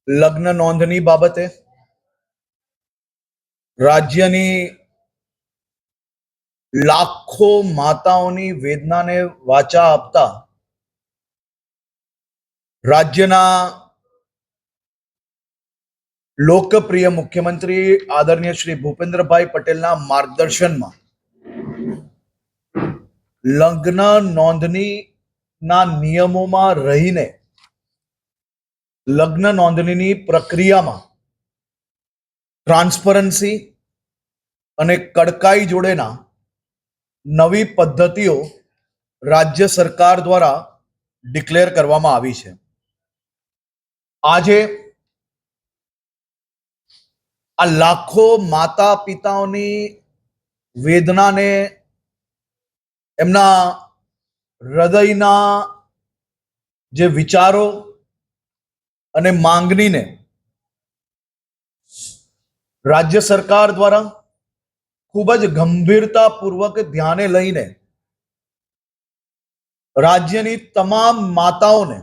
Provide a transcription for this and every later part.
લગ્ન નોંધણી બાબતે રાજ્યની લાખો માતાઓની વેદનાને વાચા આપતા રાજ્યના લોકપ્રિય મુખ્યમંત્રી આદરણીય શ્રી ભૂપેન્દ્રભાઈ પટેલના માર્ગદર્શનમાં લગ્ન નોંધણીના નિયમોમાં રહીને લગ્ન નોંધણીની પ્રક્રિયામાં ટ્રાન્સપરન્સી અને કડકાઈ જોડેના નવી પદ્ધતિઓ રાજ્ય સરકાર દ્વારા ડિક્લેર કરવામાં આવી છે. આજે આ લાખો માતા પિતાઓની વેદનાને, એમના હૃદયના જે વિચારો અને માંગણીને રાજ્ય સરકાર દ્વારા ખૂબ જ ગંભીરતાપૂર્વક ધ્યાને લઈને રાજ્યની તમામ માતાઓને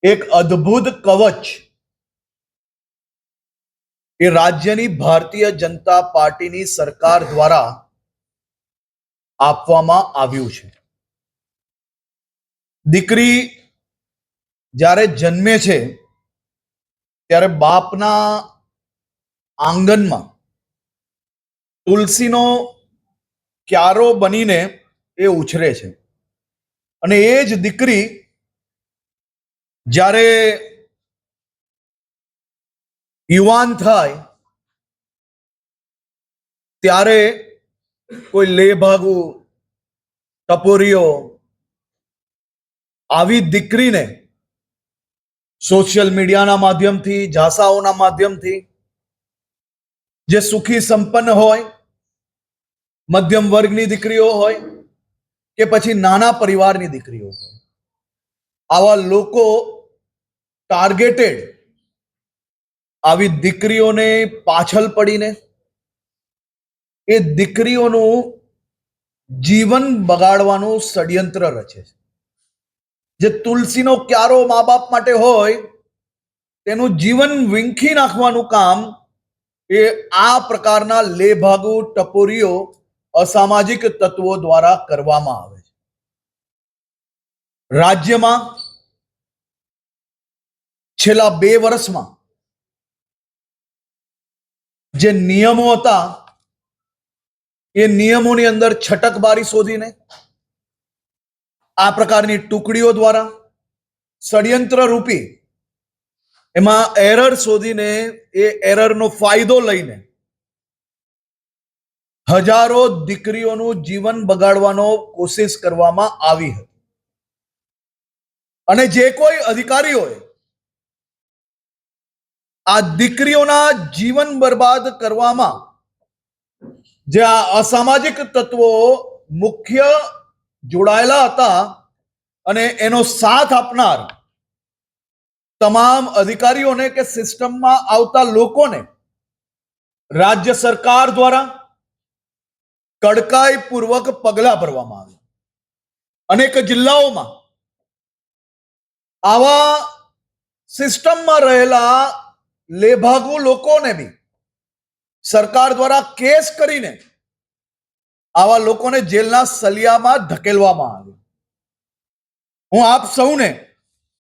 એક અદ્ભુત કવચ એ રાજ્યની ભારતીય જનતા પાર્ટીની સરકાર દ્વારા આપવામાં આવ્યું છે. દીકરી જ્યારે જન્મે છે ત્યારે બાપના આંગણમાં તુલસીનો ક્યારો બનીને એ ઉછરે છે અને એ જ દીકરી જ્યારે યુવાન થાય ત્યારે કોઈ લેભાગુ, ટપોરીઓ આવી દીકરીને સોશિયલ મીડિયાના માધ્યમથી, ઝાંસાઓના માધ્યમથી, જે સુખી સંપન્ન હોય, મધ્યમ વર્ગની દીકરીઓ હોય કે પછી નાના પરિવારની દીકરીઓ હોય, આવા લોકો ટાર્ગેટેડ આવી દીકરીઓને પાછળ પડીને એ દીકરીઓનું જીવન બગાડવાનું ષડયંત્ર રચે છે. જે તુલસીનો ક્યારો મા બાપ માટે હોય તેનું જીવન વીંખી નાખવાનું કામ એ આ પ્રકારના લેભાગુ, ટપોરીઓ, અસામાજિક તત્વો દ્વારા કરવામાં આવે છે. રાજ્યમાં છેલ્લા 2 વર્ષમાં જે નિયમો હતા એ નિયમોની અંદર છટકબારી શોધીને આ પ્રકારની ટુકડીઓ દ્વારા ષડયંત્ર રૂપી એમાં એરર શોધીને એ એરરનો ફાયદો લઈને હજારો દીકરીઓનું જીવન બગાડવાનો કોશિશ કરવામાં આવી હતી. અને જે કોઈ અધિકારીઓએ આ દીકરીઓના જીવન બરબાદ કરવામાં જે આ અસામાજિક તત્વો મુખ્ય જોડાયેલા હતા અને એનો સાથ આપનાર તમામ અધિકારીઓને કે સિસ્ટમમાં આવતા લોકોને રાજ્ય સરકાર દ્વારા કડકાઈપૂર્વક પગલાં ભરવામાં આવ્યા. અનેક જિલ્લાઓમાં આવા સિસ્ટમમાં રહેલા લેભાગુ લોકોને બી સરકાર દ્વારા કેસ કરીને આવા લોકોને જેલના સળિયામાં ધકેલવામાં આવ્યા. હું આપ સૌને